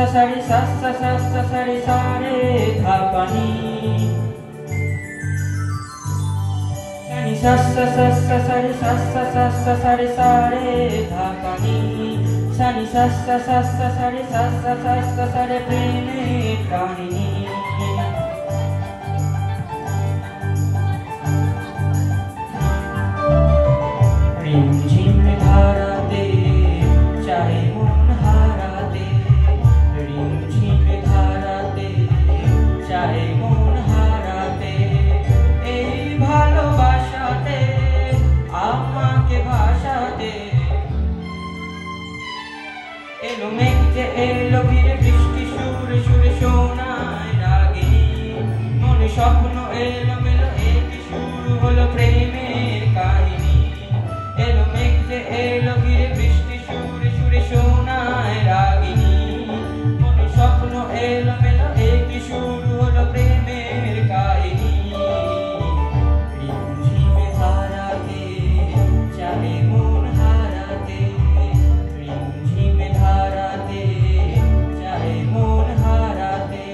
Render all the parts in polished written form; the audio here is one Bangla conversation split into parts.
সারি সা সা সা সা সারি সা রে ধা পা নি সানি সা সা সা সা সারি সা সা সা সা সারি সা রে ধা পা নি সানি সা সা সা সা সারি সা সা সা সা সারে প্রেমের কাহিনী রিমঝিম ধারাতে চাহে মন হারাতে রিমঝিম ধারাতে চাহে মন হারাতে এই ভালোবাসাতে আমাকে ভাসাতে এলো মেঘ যে এলো ঘিরে বৃষ্টি সুরে সুরে শোনায় রাগিনী মনে স্বপ্ন এলো মেলো একই শুরু হলো প্রেমের কাহিনী এলো মেঘ যে এলো ঘিরে বৃষ্টি সুরে সুরে শোনায় রাগিনী মনে স্বপ্ন এলো মেলো একই শুরু হলো প্রেমের কাহিনী রিমঝিমে ধারাতে চাহে মন হারাতে রিমঝিমে ধারাতে চাহে মন হারাতে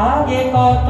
আগে কত